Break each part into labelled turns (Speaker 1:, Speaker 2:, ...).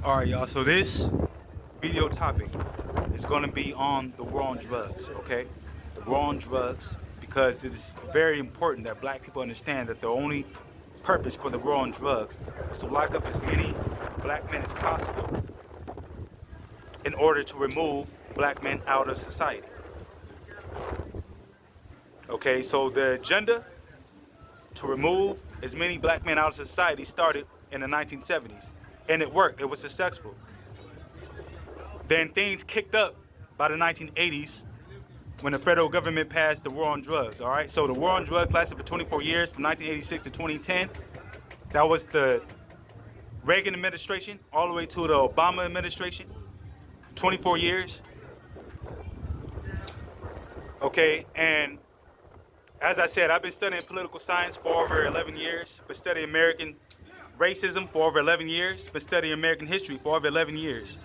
Speaker 1: Alright, y'all, so this video topic is going to be on the war on drugs, okay? The war on drugs, because it is very important that black people understand that the only purpose for the war on drugs is to lock up as many black men as possible in order to remove black men out of society. Okay, so the agenda to remove as many black men out of society started in the 1970s, and it worked. It was successful. Then things kicked up by the 1980s when the federal government passed the war on drugs. All right, so the war on drugs lasted for 24 years, from 1986 to 2010. That was the Reagan administration all the way to the Obama administration. 24 years. Okay, and as I said, I've been studying political science for over 11 years, been studying American racism for over 11 years, been studying American history for over 11 years.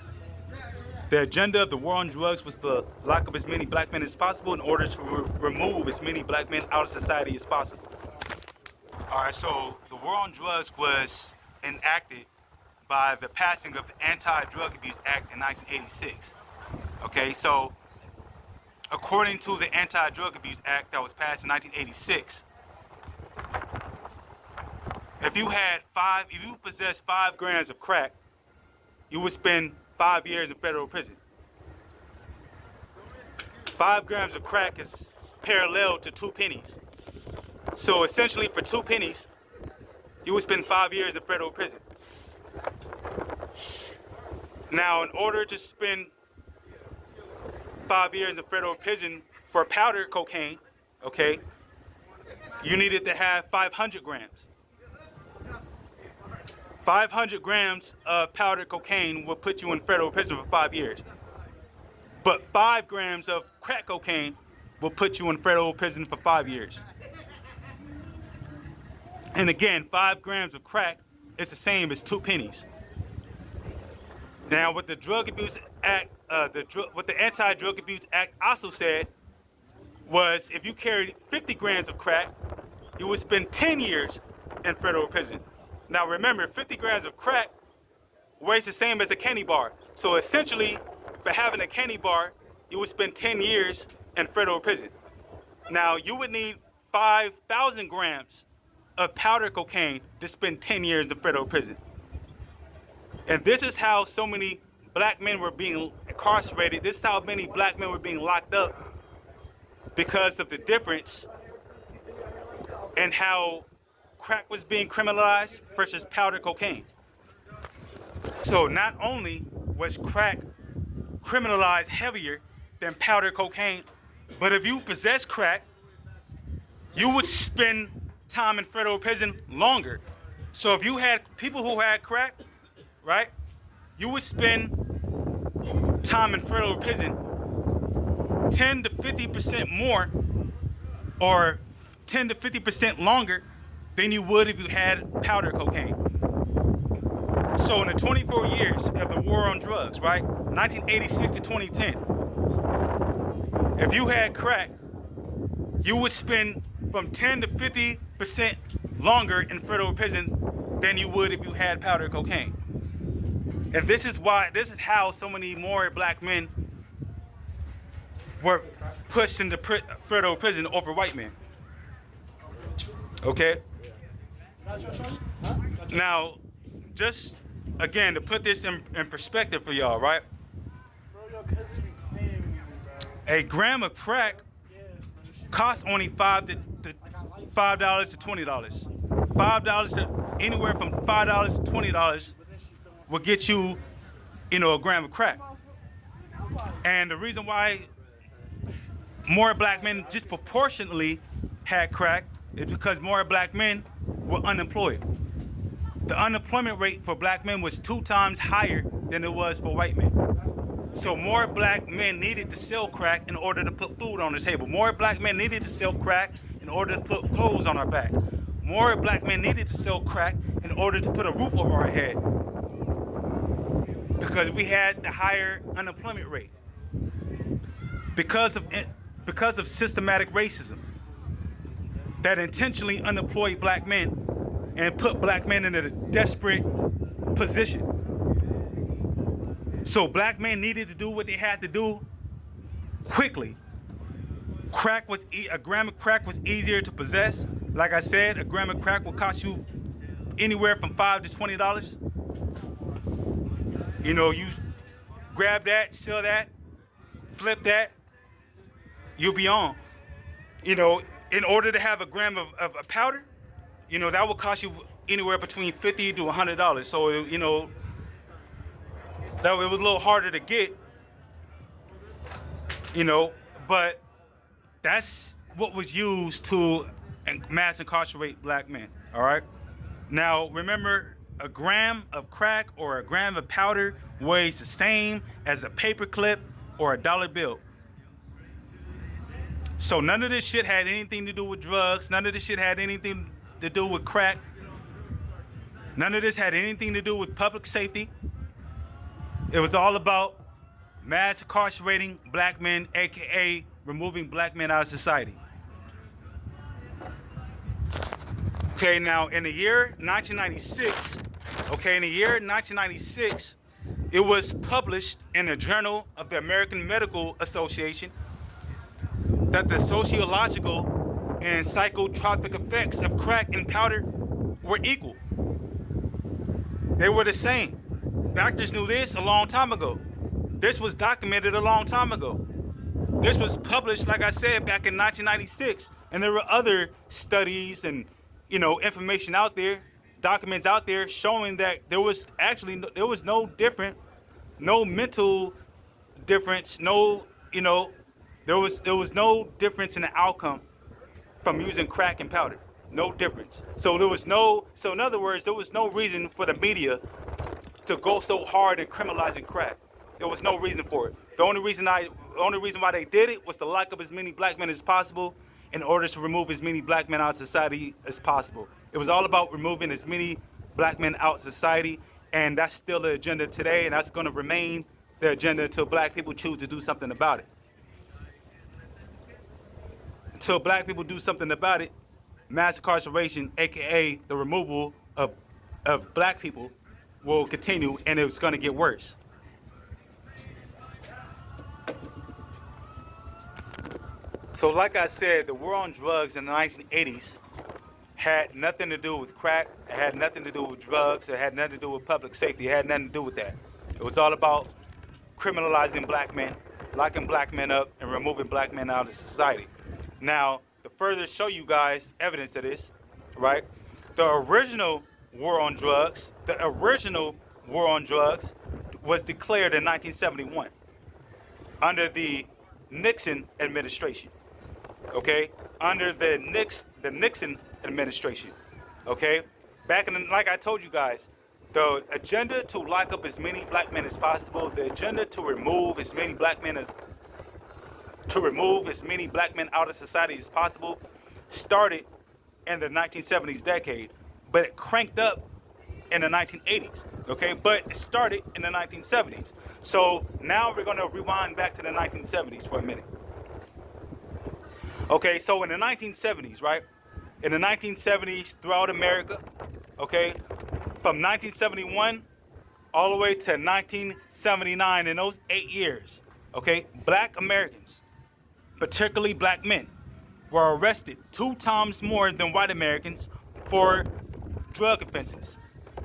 Speaker 1: The agenda of the war on drugs was to lock up as many black men as possible in order to remove as many black men out of society as possible. All right, so the war on drugs was enacted by the passing of the Anti-Drug Abuse Act in 1986. Okay, so according to the Anti-Drug Abuse Act that was passed in 1986, if you possessed 5 grams of crack, you would spend 5 years in federal prison. 5 grams of crack is parallel to 2 pennies. So essentially, for 2 pennies, you would spend 5 years in federal prison. Now, in order to spend 5 years in federal prison for powdered cocaine, okay, you needed to have 500 grams. 500 grams of powdered cocaine will put you in federal prison for 5 years. But 5 grams of crack cocaine will put you in federal prison for 5 years. And again, 5 grams of crack is the same as 2 pennies. Now, what the Drug Abuse Act, what the Anti-Drug Abuse Act also said was if you carried 50 grams of crack, you would spend 10 years in federal prison. Now remember, 50 grams of crack weighs the same as a candy bar. So essentially, for having a candy bar, you would spend 10 years in federal prison. Now you would need 5,000 grams of powder cocaine to spend 10 years in federal prison. And this is how so many black men were being incarcerated. This is how many black men were being locked up because of the difference in how crack was being criminalized versus powder cocaine. So not only was crack criminalized heavier than powder cocaine, but if you possess crack, you would spend time in federal prison longer. So if you had people who had crack, right, you would spend time in federal prison 10 to 50% more, or 10 to 50% longer than you would if you had powder cocaine. So in the 24 years of the war on drugs, right, 1986 to 2010, if you had crack, you would spend from 10 to 50% longer in federal prison than you would if you had powder cocaine. And this is how so many more black men were pushed into federal prison over white men. Okay? Now, just again, to put this in perspective for y'all, right? A gram of crack costs only $5 to $20. $5 to anywhere from $5 to $20 will get you, a gram of crack. And the reason why more black men disproportionately had crack is because more black men were unemployed. The unemployment rate for black men was 2 times higher than it was for white men. So more black men needed to sell crack in order to put food on the table. More black men needed to sell crack in order to put clothes on our back. More black men needed to sell crack in order to put a roof over our head, because we had the higher unemployment rate because of systematic racism that intentionally unemployed black men and put black men in a desperate position. So black men needed to do what they had to do quickly. A gram of crack was easier to possess. Like I said, a gram of crack will cost you anywhere from $5 to $20. You know, you grab that, sell that, flip that, you'll be on. You know, in order to have a gram of a powder, you know, that will cost you anywhere between $50 to $100. So, you know, that it was a little harder to get, you know, but that's what was used to mass incarcerate black men. All right. Now, remember, a gram of crack or a gram of powder weighs the same as a paper clip or a dollar bill. So none of this shit had anything to do with drugs. None of this shit had anything to do with crack. None of this had anything to do with public safety. It was all about mass incarcerating black men, aka removing black men out of society. Okay, now in the year 1996, it was published in the Journal of the American Medical Association that the sociological and psychotropic effects of crack and powder were equal. They were the same. Doctors knew this a long time ago. This was documented a long time ago. This was published, like I said, back in 1996. And there were other studies and, you know, information out there, documents out there showing that there was no different, no mental difference, no, you know, there was no difference in the outcome from using crack and powder. No difference. So in other words, there was no reason for the media to go so hard in criminalizing crack. There was no reason for it. The only reason why they did it was to lock up as many black men as possible in order to remove as many black men out of society as possible. It was all about removing as many black men out of society, and that's still the agenda today, and that's going to remain the agenda until black people choose to do something about it. Until black people do something about it, mass incarceration, aka the removal of black people, will continue, and it's going to get worse. So like I said, the war on drugs in the 1980s had nothing to do with crack. It had nothing to do with drugs. It had nothing to do with public safety. It had nothing to do with that. It was all about criminalizing black men, locking black men up, and removing black men out of society. Now, to further show you guys evidence of this, right? The original war on drugs was declared in 1971 under the Nixon administration. Okay, under the Nixon administration. Okay, like I told you guys, the agenda to lock up as many black men as possible, the agenda to remove as many black men out of society as possible, started in the 1970s decade, but it cranked up in the 1980s. Okay, but it started in the 1970s. So now we're going to rewind back to the 1970s for a minute. Okay, so in the 1970s, right? In the 1970s, throughout America, okay, from 1971 all the way to 1979, in those 8 years, okay, black Americans, particularly black men, were arrested 2 times more than white Americans for drug offenses.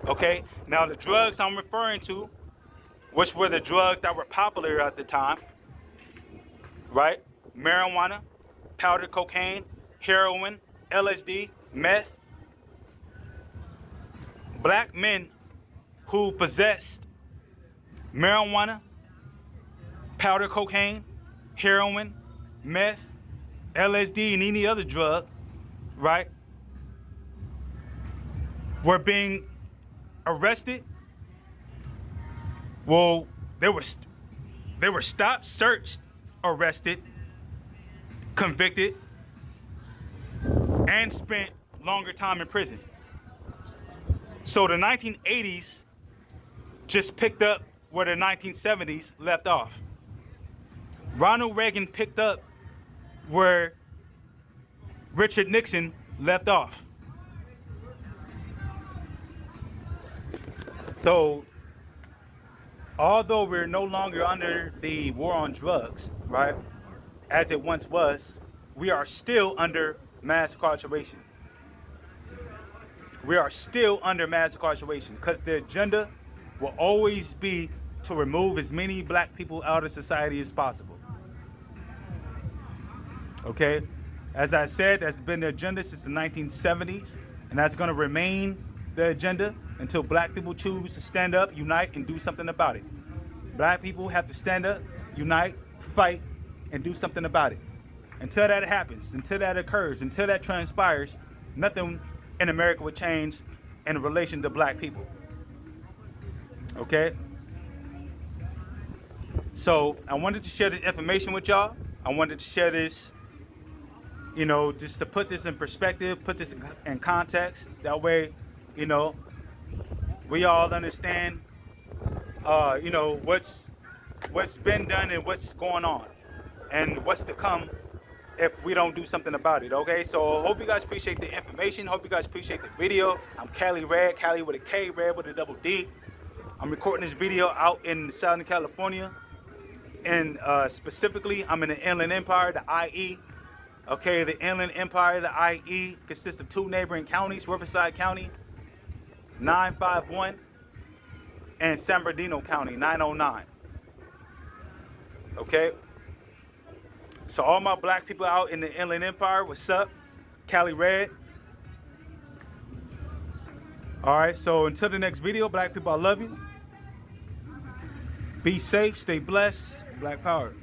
Speaker 1: Okay, now the drugs I'm referring to, which were the drugs that were popular at the time, right? Marijuana, powder cocaine, heroin, LSD, meth. Black men who possessed marijuana, powder cocaine, heroin, meth, LSD, and any other drug, right, were being arrested. Well, they were stopped, searched, arrested, convicted, and spent longer time in prison. So the 1980s just picked up where the 1970s left off. Ronald Reagan picked up where Richard Nixon left off. So Although we're no longer under the war on drugs, right, as it once was, we are still under mass incarceration. We are still under mass incarceration because the agenda will always be to remove as many black people out of society as possible. Okay? As I said, that's been the agenda since the 1970s, and that's going to remain the agenda until black people choose to stand up, unite, and do something about it. Black people have to stand up, unite, fight, and do something about it. Until that happens, until that occurs, until that transpires, nothing in America would change in relation to black people. Okay? So I wanted to share this information with y'all. I wanted to share this, just to put this in perspective, put this in context. That way, you know, we all understand, what's been done and what's going on, and what's to come if we don't do something about it. Okay, so hope you guys appreciate the information. Hope you guys appreciate the video. I'm Cali Red, Cali with a K, Red with a double D. I'm recording this video out in Southern California, and specifically, I'm in the Inland Empire, the IE. Okay, the Inland Empire, the IE, consists of two neighboring counties, Riverside County, 951, and San Bernardino County, 909. Okay, so all my black people out in the Inland Empire, what's up? Cali Red. All right, so until the next video, black people, I love you. Be safe, stay blessed. Black power.